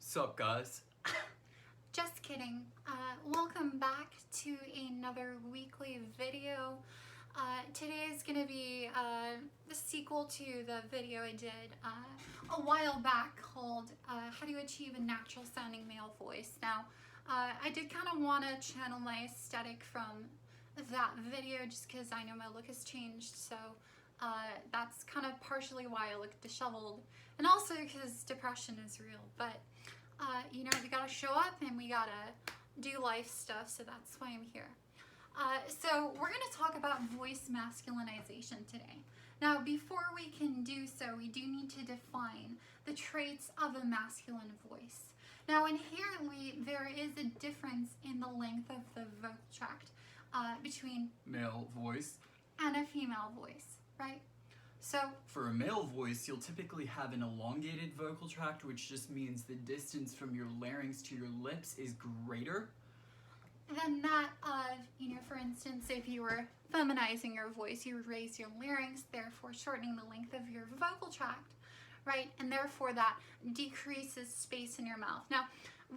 Sup, guys? Just kidding. Welcome back to another weekly video. Today is going to be the sequel to the video I did a while back called How to Achieve a Natural Sounding Male Voice. Now, I did kind of want to channel my aesthetic from that video just because I know my look has changed, so that's kind of partially why I look disheveled, and also because depression is real. But you know, we gotta show up and we gotta do life stuff, so that's why I'm here. So we're gonna talk about voice masculinization today. Now, before we can do so, we do need to define the traits of a masculine voice. Now, inherently, there is a difference in the length of the vocal tract between Male voice. and a female voice, right? So For a male voice, you'll typically have an elongated vocal tract, which just means the distance from your larynx to your lips is greater than that of, you know, for instance, if you were feminizing your voice, you would raise your larynx, therefore shortening the length of your vocal tract, right? And therefore that decreases space in your mouth. Now,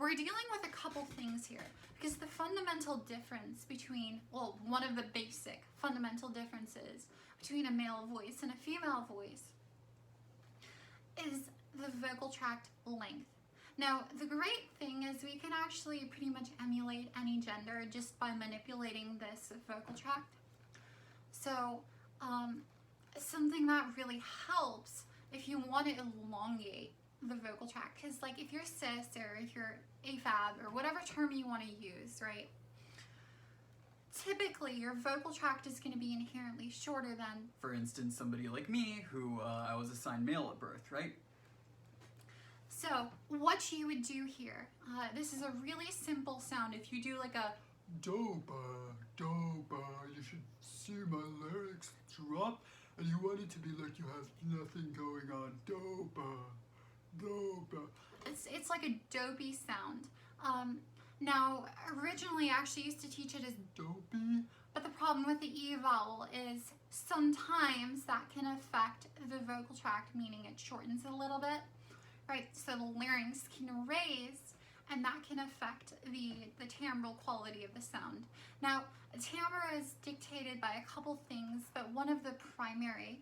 we're dealing with a couple things here, because the fundamental difference between, well, one of the basic fundamental differences between a male voice and a female voice is the vocal tract length. Now, the great thing is we can actually pretty much emulate any gender just by manipulating this vocal tract. So, something that really helps if you want to elongate the vocal tract, because like if you're cis or if you're AFAB or whatever term you want to use, right? Typically, your vocal tract is going to be inherently shorter than, for instance, somebody like me who I was assigned male at birth, right? so what you would do here, this is a really simple sound. If you do like a Doba, doba, you should see my larynx drop, and you want it to be like you have nothing going on. Doba, doba. it's like a dopey sound. Now, originally I actually used to teach it as, Dopey? but the problem with the E vowel is sometimes that can affect the vocal tract, meaning it shortens a little bit, right? So the larynx can raise, and that can affect the timbral quality of the sound. Now, timbre is dictated by a couple things, but one of the primary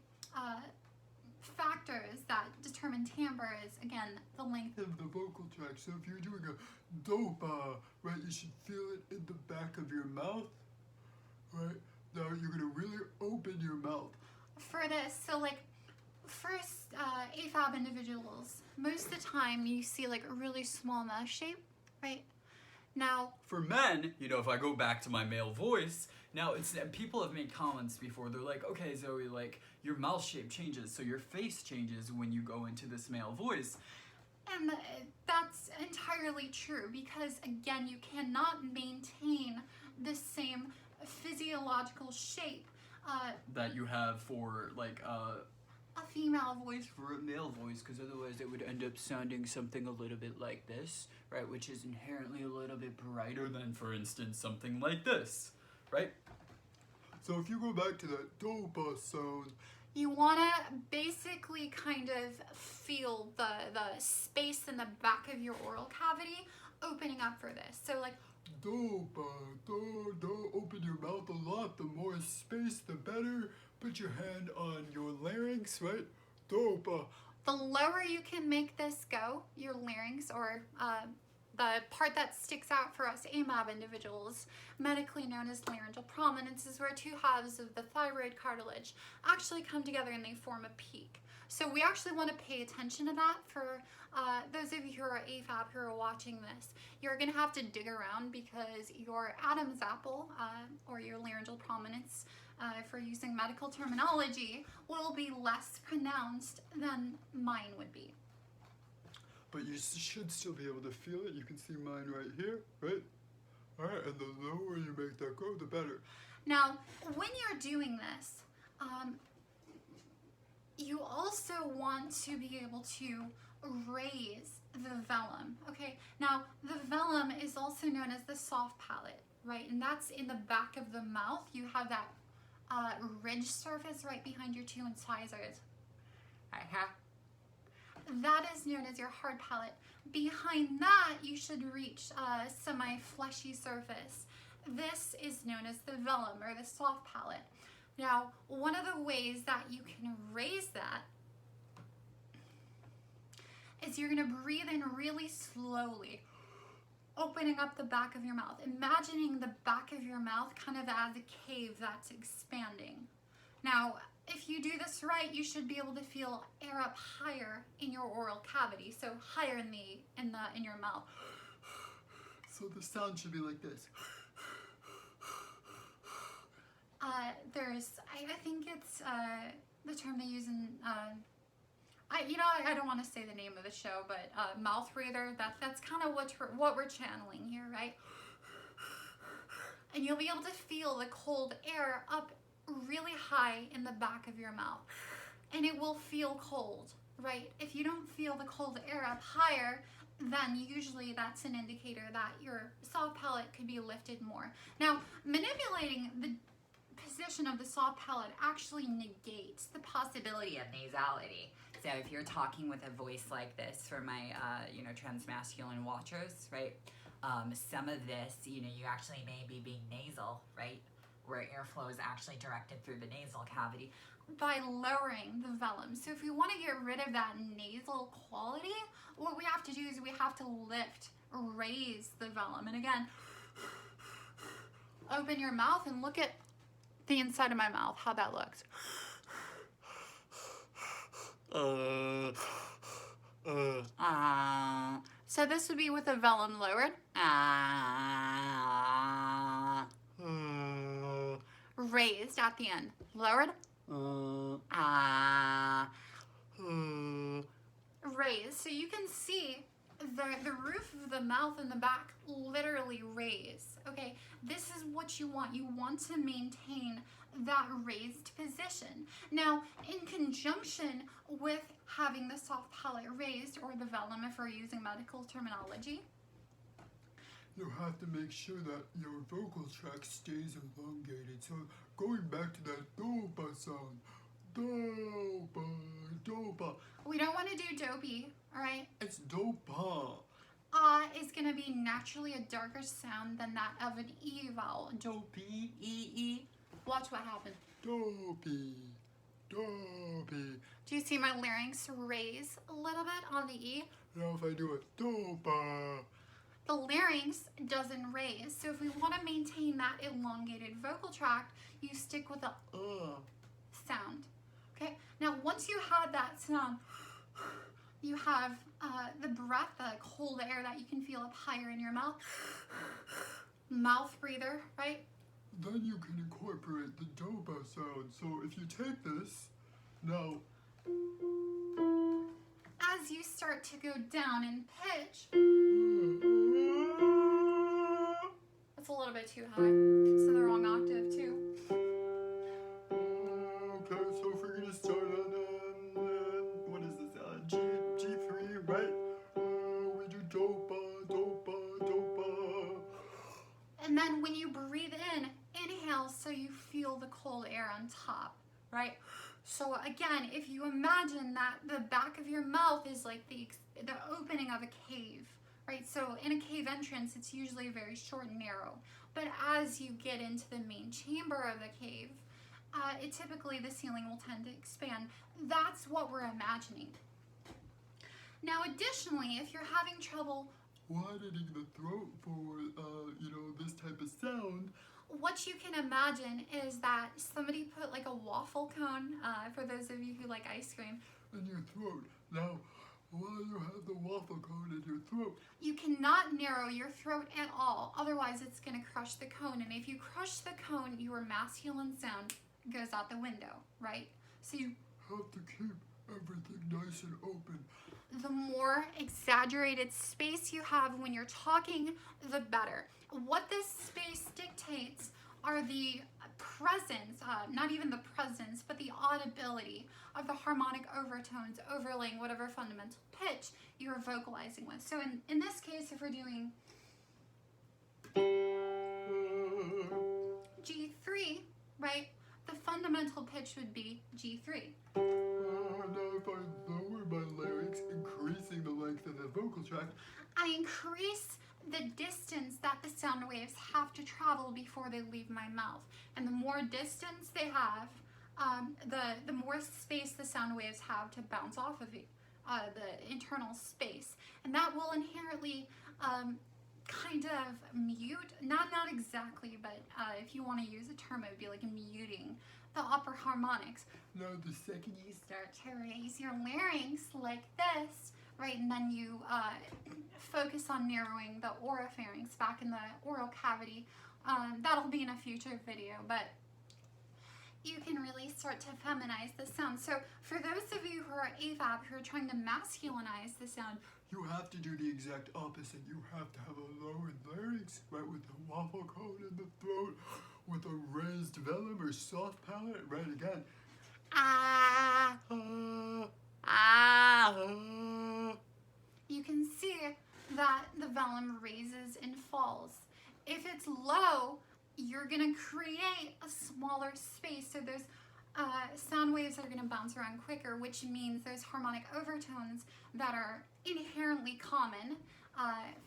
factors that determine timbre is, again, the length Of the vocal tract. So if you're doing a dopa, right, you should feel it in the back of your mouth, right? Now you're gonna really open your mouth. for this. So like first AFAB individuals, most of the time you see like a really small mouth shape, right? Now, For men, you know, if I go back to my male voice, now it's people have made comments before. They're like, okay, Zoe, like your mouth shape changes, so your face changes when you go into this male voice. and that's entirely true, because again, you cannot maintain the same physiological shape. That you have for like A female voice, for a male voice, because otherwise it would end up sounding something a little bit like this, right? Which is inherently a little bit brighter than, for instance, something like this, right? So if you go back to that dopa sound, you want to basically kind of feel the space in the back of your oral cavity opening up for this. So like, dopa, do, open your mouth a lot. The more space, the better. Put your hand on your larynx, right? Dopa. the lower you can make this go, your larynx, or the part that sticks out for us AMAB individuals, medically known as laryngeal prominence, is where two halves of the thyroid cartilage actually come together and they form a peak. So we actually want to pay attention to that. For those of you who are AFAB who are watching this, you're going to have to dig around, because your Adam's apple, or your laryngeal prominence, if we're using medical terminology, will be less pronounced than mine would be. But you should still be able to feel it. You can see mine right here, right? All right, and the lower you make that go, the better. Now, when you're doing this, you also want to be able to raise the velum, okay? Now, the velum is also known as the soft palate, right? And that's in the back of the mouth. You have that ridge surface right behind your two incisors. that is known as your hard palate. Behind that, you should reach a semi-fleshy surface. This is known as the vellum, or the soft palate. Now, one of the ways that you can raise that is you're going to breathe in really slowly, opening up the back of your mouth, imagining the back of your mouth kind of as a cave that's expanding. Now, if you do this right, you should be able to feel air up higher in your oral cavity, so higher in your mouth. So the sound should be like this. I think it's the term they use in I don't want to say the name of the show, but mouth breather. That's kind of what we're channeling here, right? And you'll be able to feel the cold air up really high in the back of your mouth, and it will feel cold, right? If you don't feel the cold air up higher, then usually that's an indicator that your soft palate could be lifted more. Now, manipulating the position of the soft palate actually negates the possibility of nasality. So if you're talking with a voice like this for my, transmasculine watchers, right? Some of this, you actually may be being nasal, right? Where airflow is actually directed through the nasal cavity by lowering the velum. So if we want to get rid of that nasal quality, what we have to do is we have to raise the velum. And again, open your mouth and look at the inside of my mouth, how that looks. So this would be with the velum lowered. Raised at the end. Lowered. Raised. So you can see the roof of the mouth and the back literally raise. Okay, this is what you want. You want to maintain that raised position. Now, in conjunction with having the soft palate raised, or the velum if we're using medical terminology, you have to make sure that your vocal tract stays elongated. So going back to that dopa sound, dopa, dopa. We don't want to do dopey, all right? It's dopa. Is going to be naturally a darker sound than that of an E vowel. Dopey, E. Watch what happens. Dopey, dopey. Do you see my larynx raise a little bit on the E? Now if I do it, dopa. The larynx doesn't raise. So if we want to maintain that elongated vocal tract, you stick with the sound. Okay? Now once you have that sound, you have the breath, the cold air that you can feel up higher in your mouth. Mouth breather, right? Then you can incorporate the dopa sound. So if you take this, now, as you start to go down in pitch, that's a little bit too high. It's in the wrong octave too. Okay, so if we're gonna start on, what is this, G3, right? We do dopa, dopa, dopa. And then when you breathe in, inhale so you feel the cold air on top, right? So again, if you imagine that the back of your mouth is like the opening of a cave, right? So in a cave entrance, it's usually very short and narrow. But as you get into the main chamber of the cave, typically the ceiling will tend to expand. That's what we're imagining. Now, additionally, if you're having trouble widening the throat for, this type of sound, what you can imagine is that somebody put like a waffle cone, for those of you who like ice cream, in your throat. Now, while you have the waffle cone in your throat, you cannot narrow your throat at all. Otherwise, it's going to crush the cone. And if you crush the cone, your masculine sound goes out the window, right? So you have to keep everything nice and open. The more exaggerated space you have when you're talking, the better. What this space dictates are the presence, not even the presence, but the audibility of the harmonic overtones overlaying whatever fundamental pitch you're vocalizing with. So in this case, if we're doing G3, right, the fundamental pitch would be G3. now if I lower my larynx, increasing the length of the vocal tract, I increase the distance that the sound waves have to travel before they leave my mouth. And the more distance they have, the more space the sound waves have to bounce off of the internal space. And that will inherently kind of mute, not exactly, but if you want to use a term, it would be like muting the upper harmonics. now the second You start to raise your larynx like this, right? And then you focus on narrowing the oropharynx back in the oral cavity. That'll be in a future video, but you can really start to feminize the sound. So for those of you who are AVAB, who are trying to masculinize the sound, you have to do the exact opposite. You have to have a lowered larynx, right, with the waffle cone in the throat, with a raised velum or soft palate, right again. ah, you can see that the velum raises and falls. If it's low, you're gonna create a smaller space, so those sound waves are gonna bounce around quicker, which means those harmonic overtones that are inherently common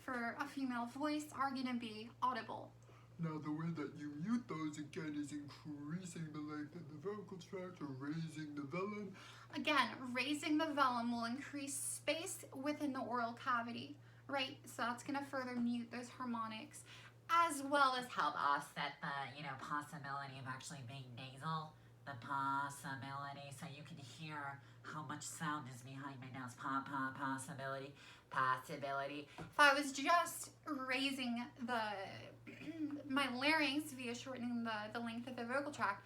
for a female voice are gonna be audible. Now the way that you mute those again is increasing the length of the vocal tract or raising the velum. Again, raising the velum will increase space within the oral cavity, right? So that's gonna further mute those harmonics, as well as Help offset the, possibility of actually being nasal. The possibility, so you can hear how much sound is behind my nose. Possibility. if I was just raising my larynx via shortening the length of the vocal tract,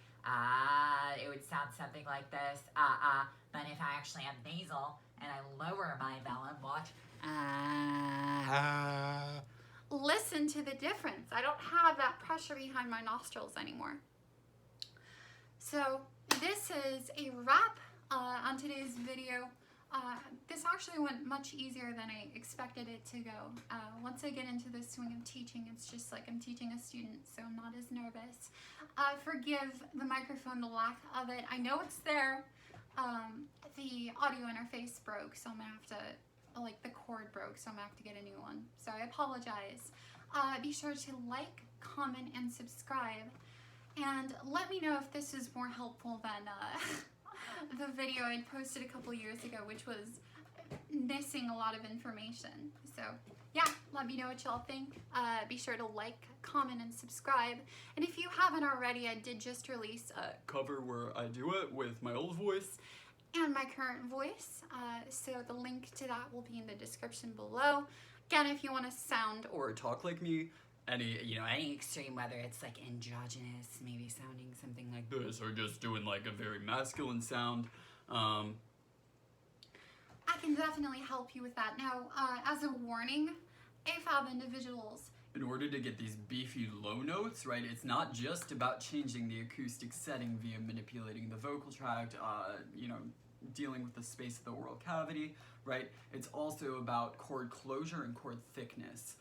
It would sound something like this. But if I actually am nasal and I lower my velum, watch. listen to the difference. I don't have that pressure behind my nostrils anymore. So this is a wrap on today's video. This actually went much easier than I expected it to go. Once I get into the swing of teaching, it's just like I'm teaching a student, so I'm not as nervous. Forgive the microphone, the lack of it. I know it's there. The audio interface broke, so I'm gonna have to, the cord broke, so I'm gonna have to get a new one. So I apologize. Be sure to like, comment, and subscribe. And let me know if this is more helpful than the video I posted a couple years ago, which was missing a lot of information. So yeah, let me know what y'all think. Be sure to like, comment, and subscribe. And if you haven't already, I did just release a Cover where I do it with my old voice. and my current voice. So the link to that will be in the description below. Again, if you want to sound Or talk like me. Any Extreme, whether it's like androgynous, maybe sounding something like this, or just doing like a very masculine sound. I can definitely help you with that. Now, as a warning, AFAB individuals, In order to get these beefy low notes, right, it's not just about changing the acoustic setting via manipulating the vocal tract, dealing with the space of the oral cavity, right? It's also about chord closure and chord thickness.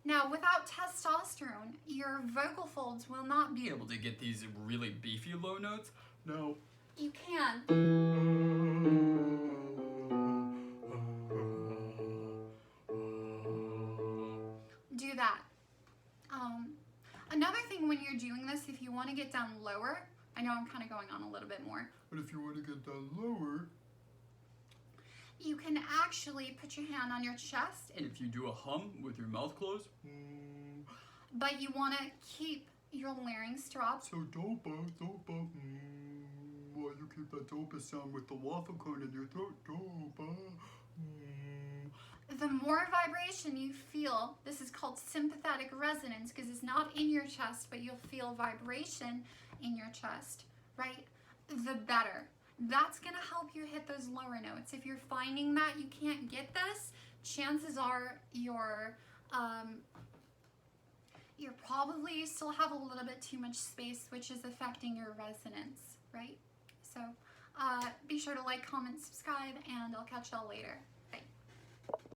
now without testosterone, your vocal folds will not Be be. able to get these really beefy low notes. Now, You can. Do that. Another thing when you're doing this, if you want to get down lower, I know I'm kind of going on a little bit more, but if you want to get down lower, you can actually put your hand on your chest, And if you do a hum with your mouth closed, but you want to keep your larynx dropped. so dopa, while you keep that dopa sound with the waffle cone in your throat, dopa. The more vibration you feel, this is called sympathetic resonance because it's not in your chest, but you'll feel vibration in your chest, right? The better. That's going to help you hit those lower notes. If you're finding that you can't get this, chances are you're probably still have a little bit too much space, which is affecting your resonance, right? So be sure to like, comment, subscribe, and I'll catch y'all later.